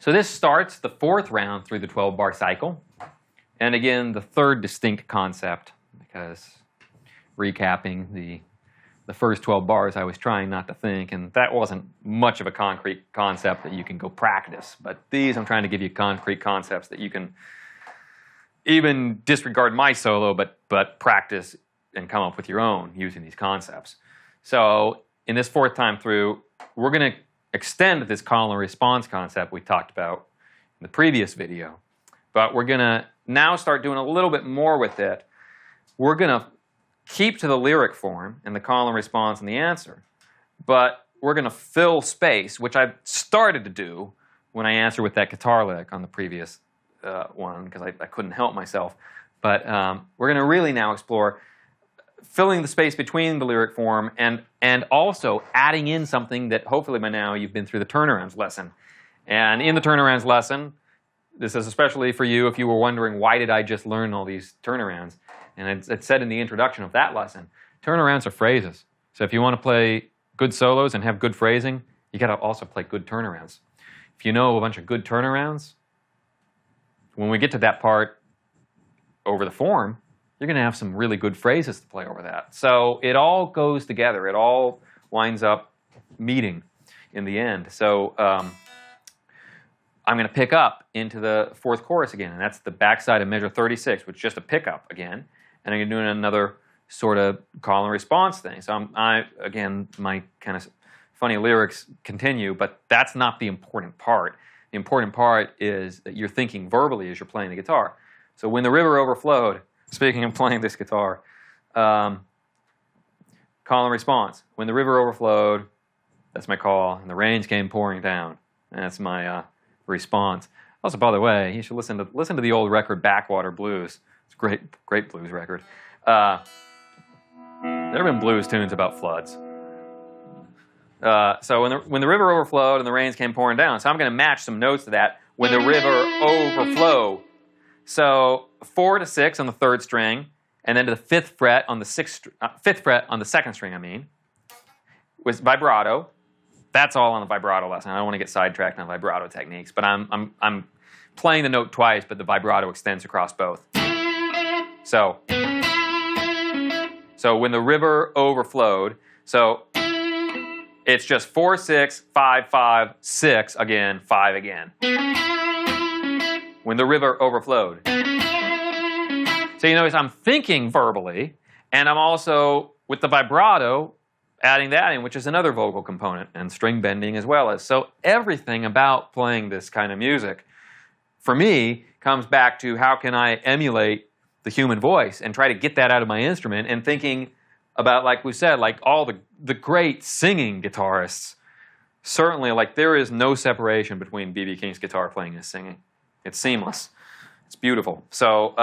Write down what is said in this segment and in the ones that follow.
So this starts the fourth round through the 12-bar cycle. And again, the third distinct concept, because recapping the first 12 bars, I was trying not to think, and that wasn't much of a concrete concept that you can go practice. But these, I'm trying to give you concrete concepts that you can even disregard my solo, but practice and come up with your own using these concepts. So in this fourth time through, we're going to extend this call and response concept we talked about in the previous video. But we're going to now start doing a little bit more with it. We're going to keep to the lyric form and the call and response and the answer. But we're going to fill space, which I started to do when I answered with that guitar lick on the previous one, because I couldn't help myself. But we're going to really now explore filling the space between the lyric form and also adding in something that hopefully by now you've been through the turnarounds lesson. And in the turnarounds lesson, this is especially for you if you were wondering, why did I just learn all these turnarounds? And it said in the introduction of that lesson, turnarounds are phrases. So if you want to play good solos and have good phrasing, you got to also play good turnarounds. If you know a bunch of good turnarounds, when we get to that part over the form, you're going to have some really good phrases to play over that. So it all goes together. It all winds up meeting in the end. So I'm going to pick up into the fourth chorus again, and that's the backside of measure 36, which is just a pickup again. And I'm going to do another sort of call and response thing. So again, my kind of funny lyrics continue, but that's not the important part. The important part is that you're thinking verbally as you're playing the guitar. So when the river overflowed, speaking of playing this guitar, call and response. When the river overflowed, that's my call, and the rains came pouring down. And that's my response. Also, by the way, you should listen to the old record Backwater Blues. It's a great blues record. There have been blues tunes about floods. So when the river overflowed and the rains came pouring down, so I'm going to match some notes to that. When the river overflowed. So 4 to 6 on the third string, and then to the fifth fret on the fifth fret on the second string. I mean, was vibrato. That's all on the vibrato lesson. I don't want to get sidetracked on vibrato techniques, but I'm playing the note twice, but the vibrato extends across both. So when the river overflowed, so it's just 4, 6, 5, 5, 6 again, 5 again. When the river overflowed. So you notice I'm thinking verbally, and I'm also, with the vibrato, adding that in, which is another vocal component, and string bending as well as. So everything about playing this kind of music, for me, comes back to how can I emulate the human voice and try to get that out of my instrument, and thinking about, like we said, like all the great singing guitarists, certainly, like there is no separation between B.B. King's guitar playing and his singing. It's seamless. It's beautiful. So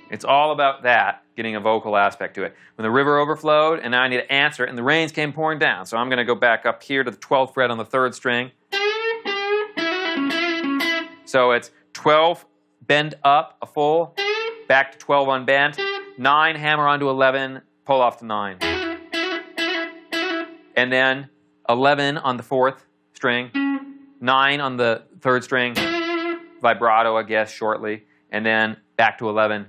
it's all about that, getting a vocal aspect to it. When the river overflowed, and now I need to answer it, and the rains came pouring down. So I'm going to go back up here to the 12th fret on the third string. So it's 12, bend up a full, back to 12 unbent, 9, hammer onto 11, pull off to 9. And then 11 on the fourth string, 9 on the third string, vibrato, I guess, shortly, and then back to 11,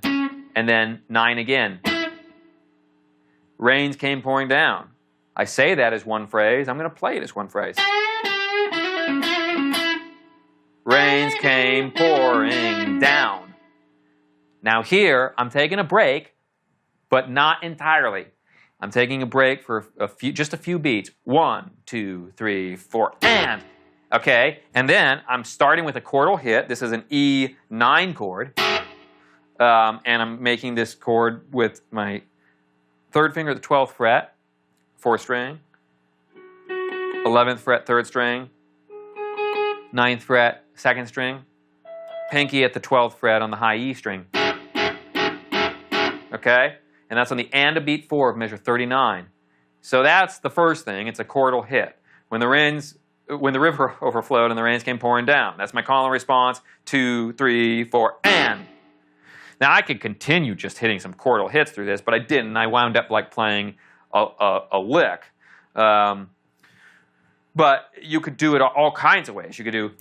and then 9 again. Rains came pouring down. I say that as one phrase. I'm going to play it as one phrase. Rains came pouring down. Now here, I'm taking a break, but not entirely. I'm taking a break for just a few beats. 1, 2, 3, 4, and. Okay, and then I'm starting with a chordal hit. This is an E9 chord. And I'm making this chord with my third finger at the 12th fret, 4th string, 11th fret, 3rd string, 9th fret, 2nd string, pinky at the 12th fret on the high E string. Okay? And that's on the and a beat 4 of measure 39. So that's the first thing. It's a chordal hit. When the river overflowed and the rains came pouring down. That's my call and response. 2, 3, 4, and. Now I could continue just hitting some chordal hits through this, but I didn't. I wound up like playing a lick. But you could do it all kinds of ways. You could do.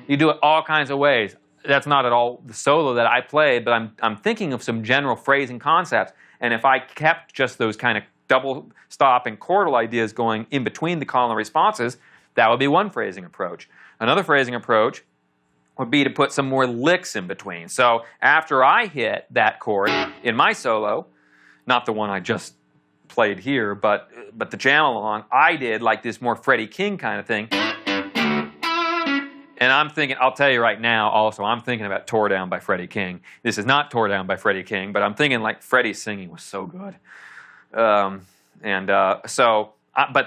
You do it all kinds of ways. That's not at all the solo that I played, but I'm thinking of some general phrasing concepts. And if I kept just those kind of double stop and chordal ideas going in between the call and responses, that would be one phrasing approach. Another phrasing approach would be to put some more licks in between. So after I hit that chord in my solo, not the one I just played here, but the jam along, I did like this more Freddie King kind of thing. And I'm thinking, I'll tell you right now also, I'm thinking about Tore Down by Freddie King. This is not Tore Down by Freddie King, but I'm thinking like Freddie's singing was so good. But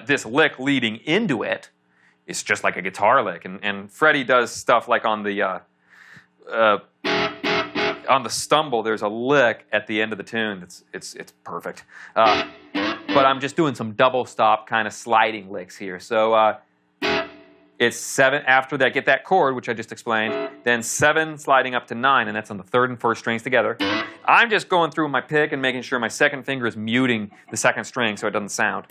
this lick leading into it is just like a guitar lick. And Freddie does stuff like on the stumble, there's a lick at the end of the tune. It's perfect. But I'm just doing some double stop kind of sliding licks here. So it's 7 after that, get that chord, which I just explained, then 7 sliding up to 9, and that's on the 3rd and 1st strings together. I'm just going through my pick and making sure my second finger is muting the 2nd string so it doesn't sound.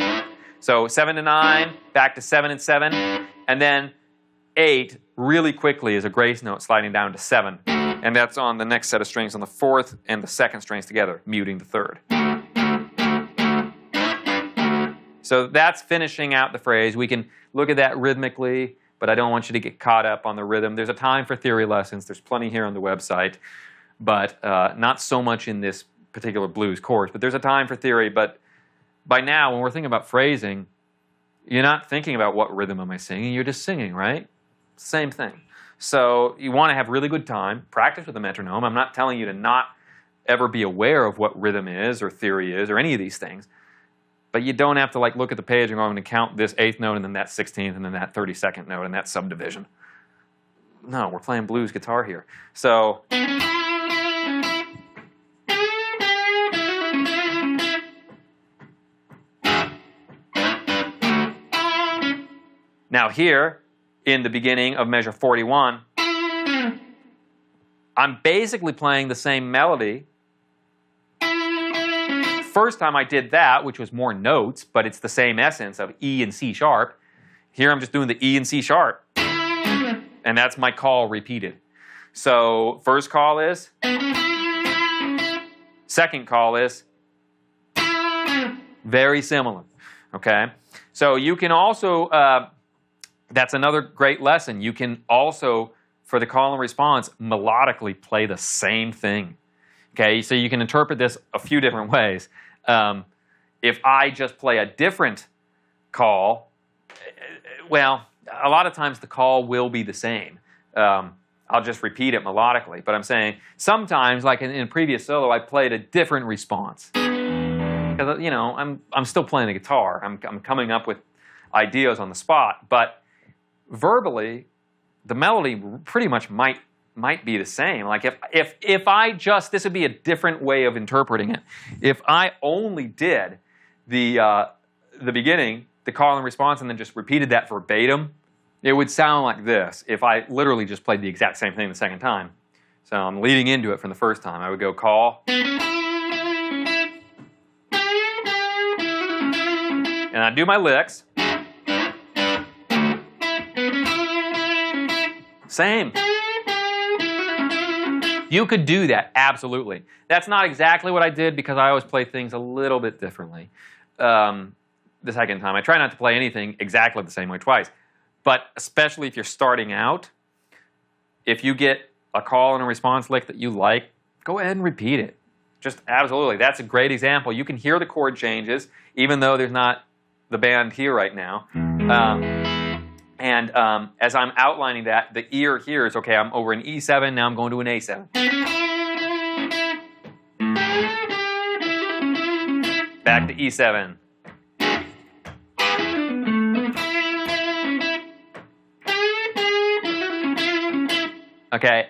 So 7 to 9, back to 7 and 7, and then 8 really quickly is a grace note sliding down to 7. And that's on the next set of strings on the 4th and the 2nd strings together, muting the 3rd. So that's finishing out the phrase. We can look at that rhythmically, but I don't want you to get caught up on the rhythm. There's a time for theory lessons. There's plenty here on the website, but not so much in this particular blues course. But there's a time for theory. But by now, when we're thinking about phrasing, you're not thinking about what rhythm am I singing. You're just singing, right? Same thing. So you want to have really good time. Practice with a metronome. I'm not telling you to not ever be aware of what rhythm is or theory is or any of these things. But you don't have to like look at the page and go, I'm going to count this 8th note and then that 16th and then that 32nd note and that subdivision. No, we're playing blues guitar here. So now here, in the beginning of measure 41, I'm basically playing the same melody. First time I did that, which was more notes, but it's the same essence of E and C sharp. Here I'm just doing the E and C sharp. And that's my call repeated. So first call is, second call is, very similar, okay? So you can also, that's another great lesson. You can also, for the call and response, melodically play the same thing. Okay, so you can interpret this a few different ways. If I just play a different call, well, a lot of times the call will be the same. I'll just repeat it melodically. But I'm saying sometimes, like in a previous solo, I played a different response. Because, you know, I'm still playing the guitar. I'm coming up with ideas on the spot. But verbally, the melody pretty much might be the same. Like if I just, this would be a different way of interpreting it. If I only did the beginning, the call and response, and then just repeated that verbatim, it would sound like this if I literally just played the exact same thing the second time. So I'm leading into it from the first time. I would go call. And I do my licks. Same. You could do that, absolutely. That's not exactly what I did because I always play things a little bit differently. The second time, I try not to play anything exactly the same way twice. But especially if you're starting out, if you get a call and a response lick that you like, go ahead and repeat it. Just absolutely. That's a great example. You can hear the chord changes, even though there's not the band here right now. As I'm outlining that, the ear hears, okay, I'm over an E7, now I'm going to an A7. Back to E7. Okay,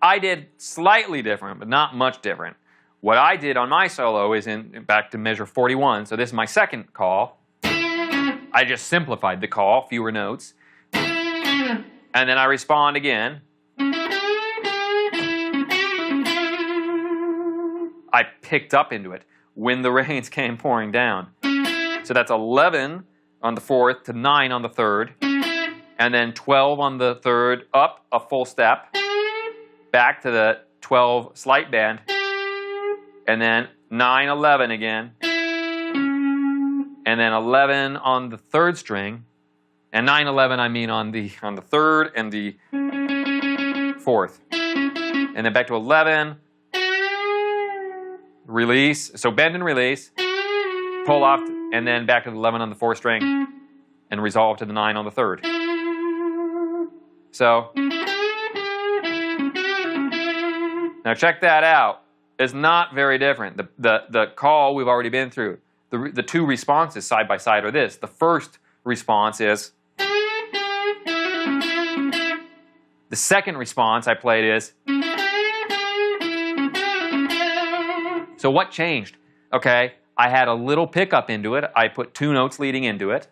I did slightly different, but not much different. what I did on my solo is back to measure 41. So this is my second call. I just simplified the call, fewer notes. And then I respond again. I picked up into it when the rains came pouring down. So that's 11 on the fourth to 9 on the third. And then 12 on the third, up a full step, back to the 12 slight bend, and then 9, 11 again, and then 11 on the third string, and 9, 11 I mean on the third and the fourth, and then back to 11, release, so bend and release, pull off, and then back to the 11 on the fourth string, and resolve to the 9 on the third. So, now check that out. It's not very different. The call we've already been through. The two responses side by side are this. The first response is, the second response I played is, so what changed? Okay, I had a little pickup into it. I put 2 notes leading into it.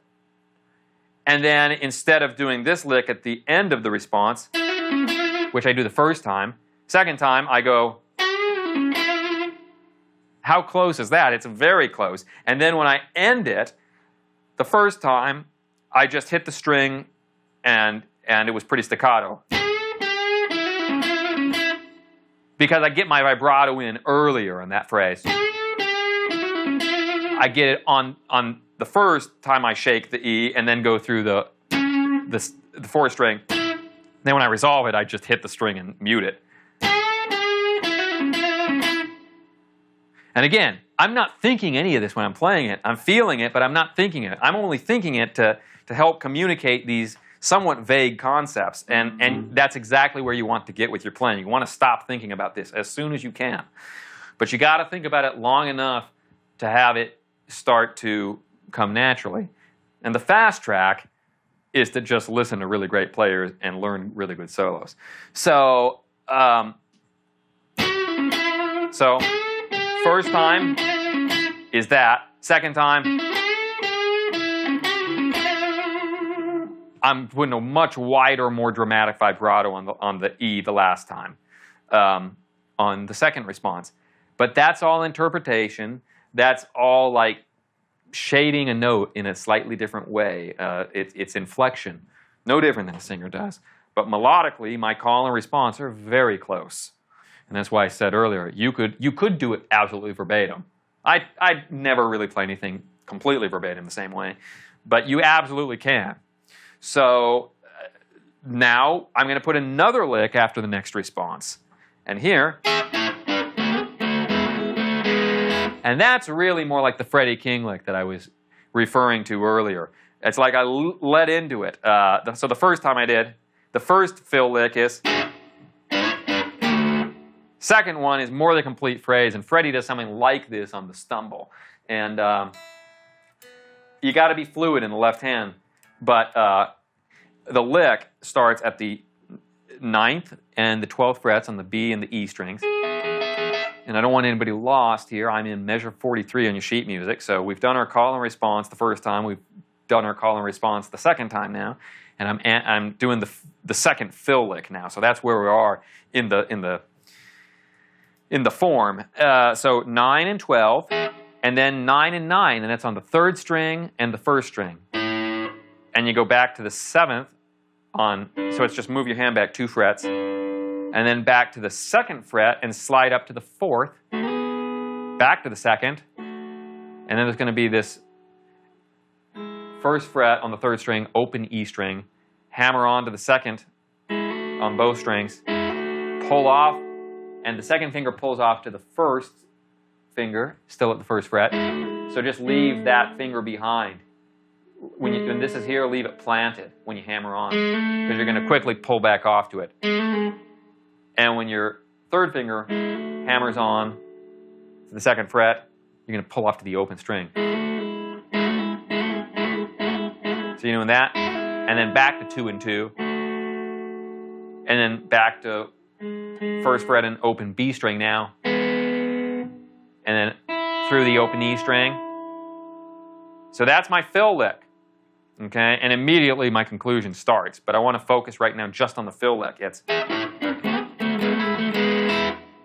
And then instead of doing this lick at the end of the response, which I do the first time, second time I go, how close is that? It's very close. And then when I end it, the first time, I just hit the string and it was pretty staccato. Because I get my vibrato in earlier in that phrase. I get it on the first time I shake the E and then go through the fourth string. Then when I resolve it, I just hit the string and mute it. And again, I'm not thinking any of this when I'm playing it. I'm feeling it, but I'm not thinking it. I'm only thinking it to help communicate these somewhat vague concepts. And that's exactly where you want to get with your playing. You want to stop thinking about this as soon as you can. But you got to think about it long enough to have it start to come naturally. And the fast track is to just listen to really great players and learn really good solos. So first time is that. Second time, I'm putting a much wider, more dramatic vibrato on the E the last time, on the second response. But that's all interpretation. That's all like shading a note in a slightly different way. It's inflection, no different than a singer does. But melodically, my call and response are very close. And that's why I said earlier, you could do it absolutely verbatim. I never really play anything completely verbatim the same way, but you absolutely can. So now I'm going to put another lick after the next response. And here, and that's really more like the Freddie King lick that I was referring to earlier. It's like I let into it. So the first time I did, the first fill lick is, second one is more the complete phrase, and Freddie does something like this on the stumble. And you got to be fluid in the left hand, but the lick starts at the 9th and the 12th frets on the B and the E strings. And I don't want anybody lost here. I'm in measure 43 on your sheet music, so we've done our call and response the first time. We've done our call and response the second time now, and I'm doing the second fill lick now. So that's where we are in the form. So 9 and 12, and then 9 and 9, and that's on the third string and the first string. And you go back to the 7th on, so it's just move your hand back 2 frets, and then back to the 2nd fret and slide up to the 4th, back to the 2nd, and then there's going to be this 1st fret on the 3rd string, open E string, hammer on to the 2nd on both strings, pull off, and the 2nd finger pulls off to the 1st finger, still at the 1st fret. So just leave that finger behind. When this is here, leave it planted when you hammer on, because you're going to quickly pull back off to it. And when your 3rd finger hammers on to the 2nd fret, you're going to pull off to the open string. So you're doing that, and then back to 2 and 2, and then back to 1st fret and open B string now, and and then through the open E string. So that's my fill lick. Okay, and immediately my conclusion starts. But I want to focus right now just on the fill lick. It's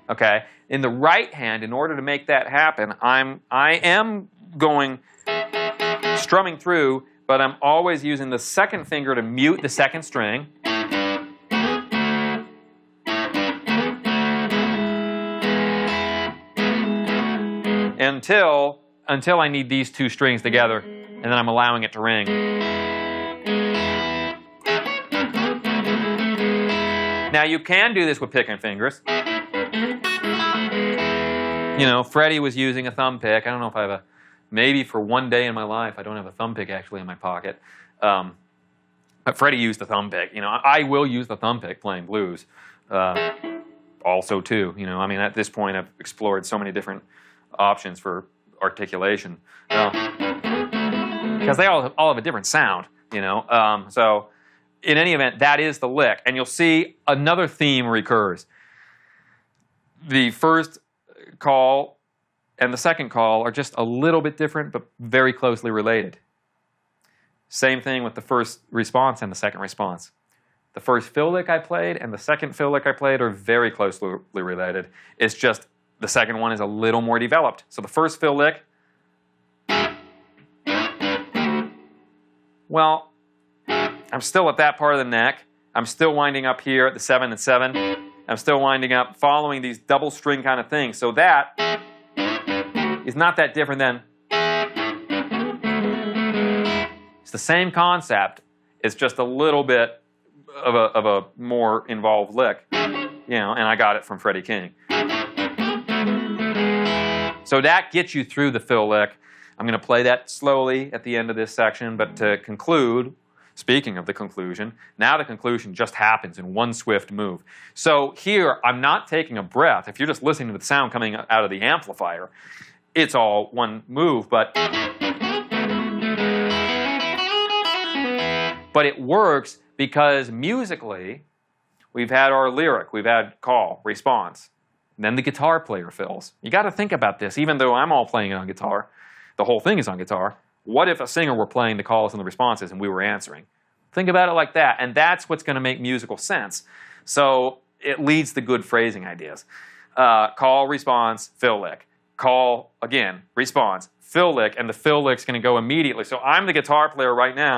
okay. In the right hand, in order to make that happen, I am going strumming through, but I'm always using the second finger to mute the second string. Until I need these two strings together, and then I'm allowing it to ring. Now you can do this with picking fingers. You know, Freddie was using a thumb pick. I don't know if I have maybe for one day in my life, I don't have a thumb pick actually in my pocket. But Freddie used the thumb pick. You know, I will use the thumb pick playing blues. Also too, you know, I mean, at this point I've explored so many different options for articulation. Because they all have a different sound, you know. So in any event, that is the lick. And you'll see another theme recurs. The first call and the second call are just a little bit different, but very closely related. Same thing with the first response and the second response. The first fill lick I played and the second fill lick I played are very closely related. It's just the second one is a little more developed. So the first fill lick, well, I'm still at that part of the neck. I'm still winding up here at the 7 and 7. I'm still winding up following these double string kind of things. So that is not that different than... It's the same concept. It's just a little bit of a more involved lick. You know, and I got it from Freddie King. So that gets you through the fill lick. I'm going to play that slowly at the end of this section, but to conclude, speaking of the conclusion, now the conclusion just happens in one swift move. So here, I'm not taking a breath. If you're just listening to the sound coming out of the amplifier, it's all one move, but it works because musically, we've had our lyric, we've had call, response. And then the guitar player fills. You got to think about this. Even though I'm all playing it on guitar, the whole thing is on guitar. What if a singer were playing the calls and the responses and we were answering? Think about it like that. And that's what's going to make musical sense. So it leads to good phrasing ideas. Call, response, fill lick. Call, again, response, fill lick. And the fill lick's going to go immediately. So I'm the guitar player right now.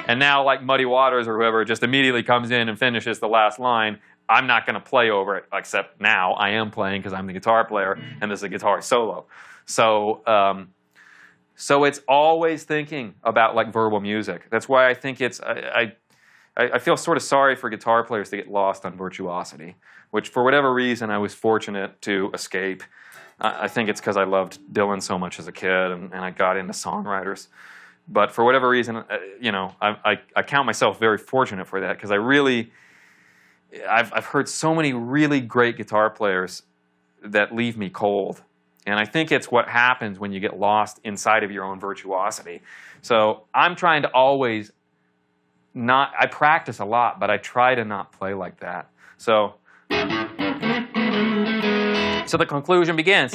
And now, like Muddy Waters or whoever, just immediately comes in and finishes the last line. I'm not going to play over it, except now I am playing because I'm the guitar player and this is a guitar solo. So it's always thinking about like verbal music. That's why I think it's, I feel sort of sorry for guitar players to get lost on virtuosity, which for whatever reason I was fortunate to escape. I think it's because I loved Dylan so much as a kid and I got into songwriters. But for whatever reason, you know, I count myself very fortunate for that because I've heard so many really great guitar players that leave me cold. And I think it's what happens when you get lost inside of your own virtuosity. So I'm trying to always not, I practice a lot, but I try to not play like that. So the conclusion begins.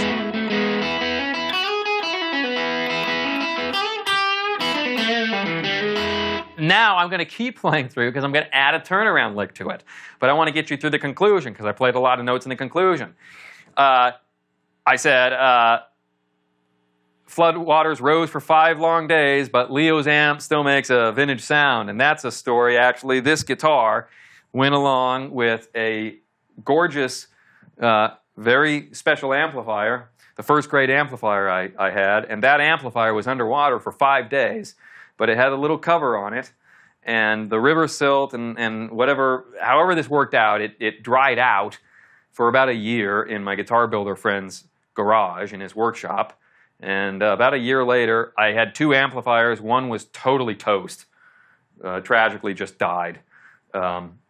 Now I'm going to keep playing through because I'm going to add a turnaround lick to it. But I want to get you through the conclusion because I played a lot of notes in the conclusion. I said, flood waters rose for 5 long days, but Leo's amp still makes a vintage sound. And that's a story, actually. This guitar went along with a gorgeous, very special amplifier, the first great amplifier I had. And that amplifier was underwater for 5 days. But it had a little cover on it, and the river silt and whatever, however this worked out, it dried out for about a year in my guitar builder friend's garage in his workshop. And about a year later, I had 2 amplifiers. One was totally toast, tragically just died.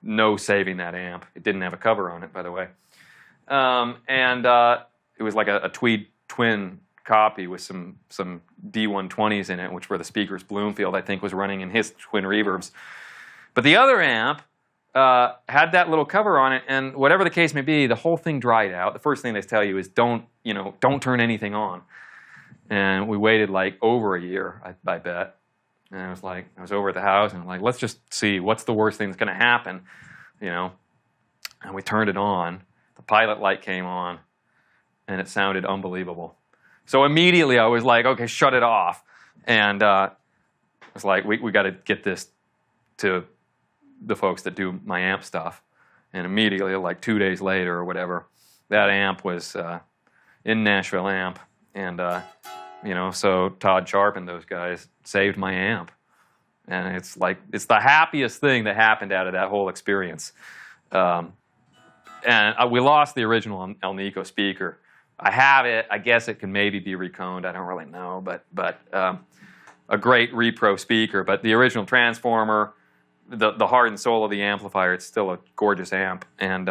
No saving that amp. It didn't have a cover on it, by the way. It was like a Tweed twin copy with some D120s in it, which were the speakers Bloomfield, I think, was running in his twin reverbs. But the other amp had that little cover on it, and whatever the case may be, the whole thing dried out. The first thing they tell you is don't turn anything on. And we waited like over a year, I bet. And I was over at the house, and like, let's just see what's the worst thing that's going to happen, And we turned it on. The pilot light came on, and it sounded unbelievable. So immediately I was like, okay, shut it off. And I was like, we got to get this to the folks that do my amp stuff. And immediately, like 2 days later or whatever, that amp was in Nashville Amp. And, so Todd Sharp and those guys saved my amp. And it's the happiest thing that happened out of that whole experience. And we lost the original Alnico speaker. I have it. I guess it can maybe be reconed. I don't really know. But a great repro speaker. But the original transformer, the heart and soul of the amplifier, it's still a gorgeous amp. And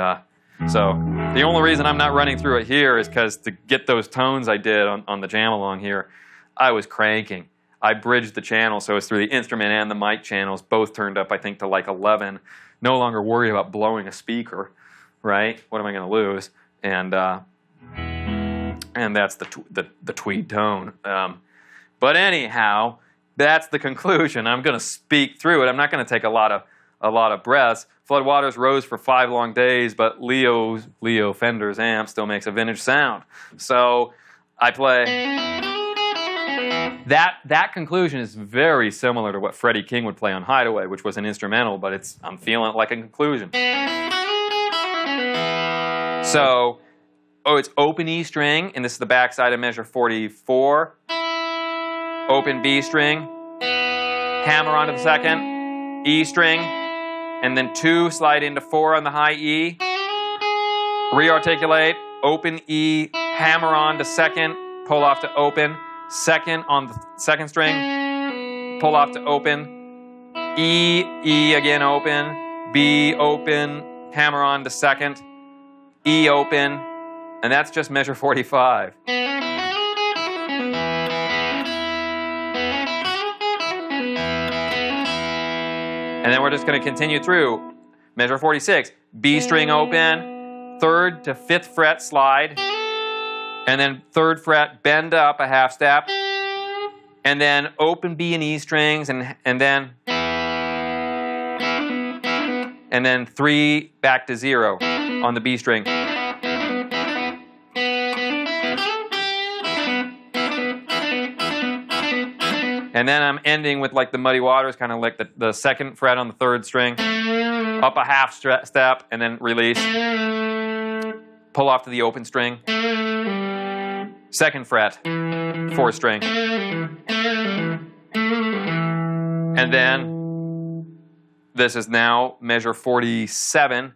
so the only reason I'm not running through it here is because to get those tones I did on the jam along here, I was cranking. I bridged the channel, so it's through the instrument and the mic channels, both turned up, I think, to like 11. No longer worried about blowing a speaker, right? What am I going to lose? And that's the tweed tone. But anyhow, that's the conclusion. I'm going to speak through it. I'm not going to take a lot of breaths. Floodwaters rose for 5 long days, but Leo Fender's amp still makes a vintage sound. So I play. That conclusion is very similar to what Freddie King would play on Hideaway, which was an instrumental, but I'm feeling it like a conclusion. So, it's open E string, and this is the backside of measure 44. Open B string, hammer onto the second, E string, and then 2 slide into 4 on the high E. Rearticulate, open E, hammer on to second, pull off to open. Second on the second string, pull off to open. E again open, B open, hammer on to second, E open, and that's just measure 45. And then we're just going to continue through measure 46. B string open, 3rd to 5th fret slide, and then 3rd fret bend up a half step, and then open B and E strings, and then 3 back to 0 on the B string. And then I'm ending with like the Muddy Waters, kind of like the 2nd fret on the 3rd string, up a half step, and then release. Pull off to the open string. 2nd fret, 4th string. And then this is now measure 47.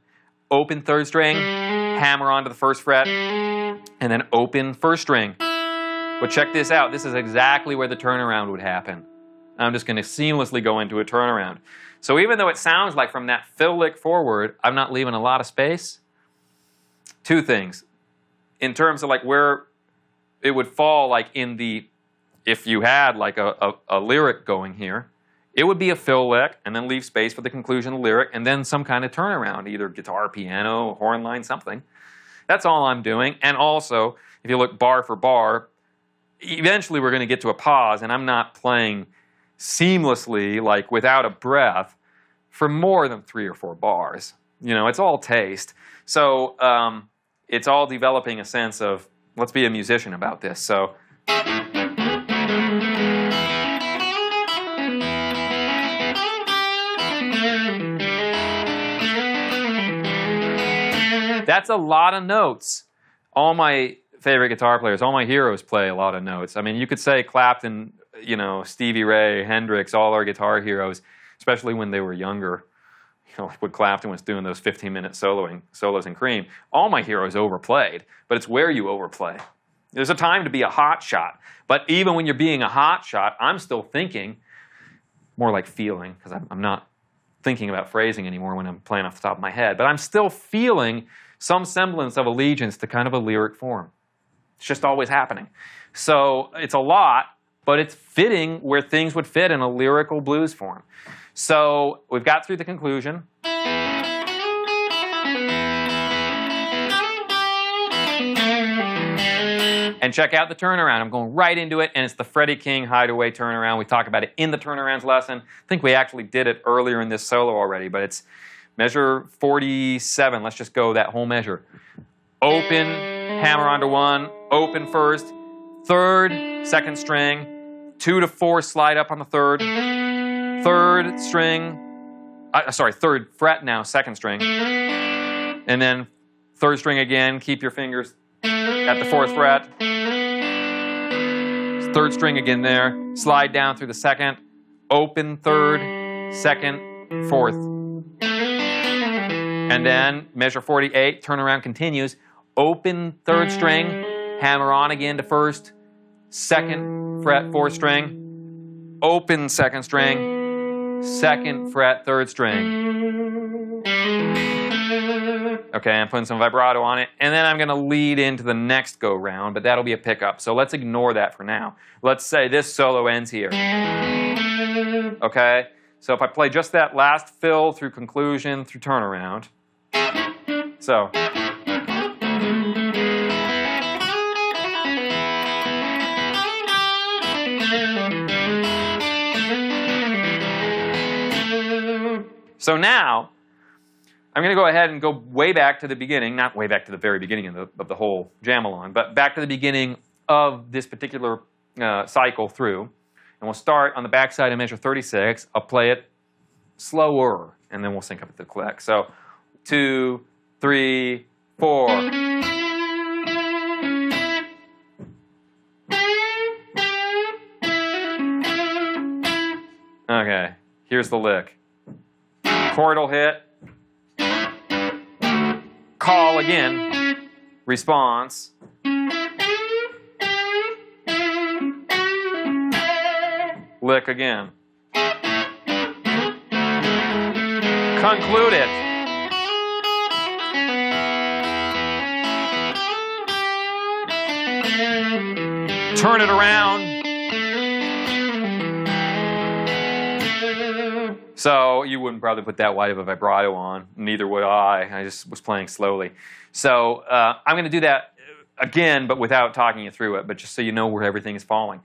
Open 3rd string, hammer onto the 1st fret, and then open 1st string. But check this out. This is exactly where the turnaround would happen. I'm just going to seamlessly go into a turnaround. So even though it sounds like from that fill lick forward, I'm not leaving a lot of space. 2 things. In terms of like where it would fall, like if you had like a lyric going here, it would be a fill lick and then leave space for the conclusion of the lyric and then some kind of turnaround, either guitar, piano, horn line, something. That's all I'm doing. And also, if you look bar for bar, eventually we're going to get to a pause, and I'm not playing seamlessly, like without a breath, for more than 3 or 4 bars. It's all taste. So it's all developing a sense of, let's be a musician about this. So that's a lot of notes. All my favorite guitar players, all my heroes play a lot of notes. I mean, you could say Clapton, Stevie Ray, Hendrix, all our guitar heroes, especially when they were younger, like when Clapton was doing those 15-minute solos in Cream, all my heroes overplayed, but it's where you overplay. There's a time to be a hot shot, but even when you're being a hot shot, I'm still thinking, more like feeling, because I'm not thinking about phrasing anymore when I'm playing off the top of my head, but I'm still feeling some semblance of allegiance to kind of a lyric form. It's just always happening. So it's a lot, but it's fitting where things would fit in a lyrical blues form. So we've got through the conclusion. And check out the turnaround. I'm going right into it, and it's the Freddie King Hideaway turnaround. We talk about it in the turnarounds lesson. I think we actually did it earlier in this solo already, but it's measure 47. Let's just go that whole measure. Open, hammer onto 1, open first, 3rd, 2nd string, 2 to 4, slide up on the 3rd, 3rd string, 3rd fret now, 2nd string, and then 3rd string again, keep your fingers at the 4th fret, 3rd string again there, slide down through the 2nd, open 3rd, 2nd, 4th, and then measure 48, turnaround continues, open 3rd string, hammer on again to 1st, 2nd fret 4th string, open 2nd string, 2nd fret 3rd string. Okay, I'm putting some vibrato on it, and then I'm going to lead into the next go round, but that'll be a pickup, so let's ignore that for now. Let's say this solo ends here. Okay, so if I play just that last fill through conclusion through turnaround, so. So now, I'm going to go ahead and go way back to the beginning, not way back to the very beginning of the whole Jam-A-Long, but back to the beginning of this particular cycle through. And we'll start on the back side of measure 36. I'll play it slower, and then we'll sync up at the click. So 2, 3, 4. Okay, here's the lick. Chord will hit. Call again. Response. Lick again. Conclude it. Turn it around. So you wouldn't probably put that wide of a vibrato on. Neither would I. I just was playing slowly. So I'm going to do that again, but without talking you through it, but just so you know where everything is falling.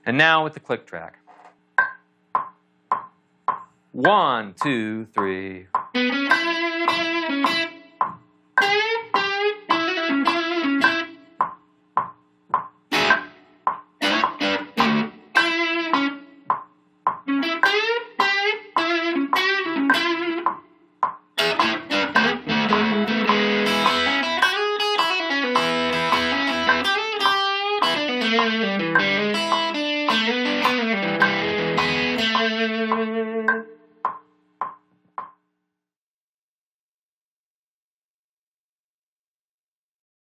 And now with the click track. 1, 2, 3.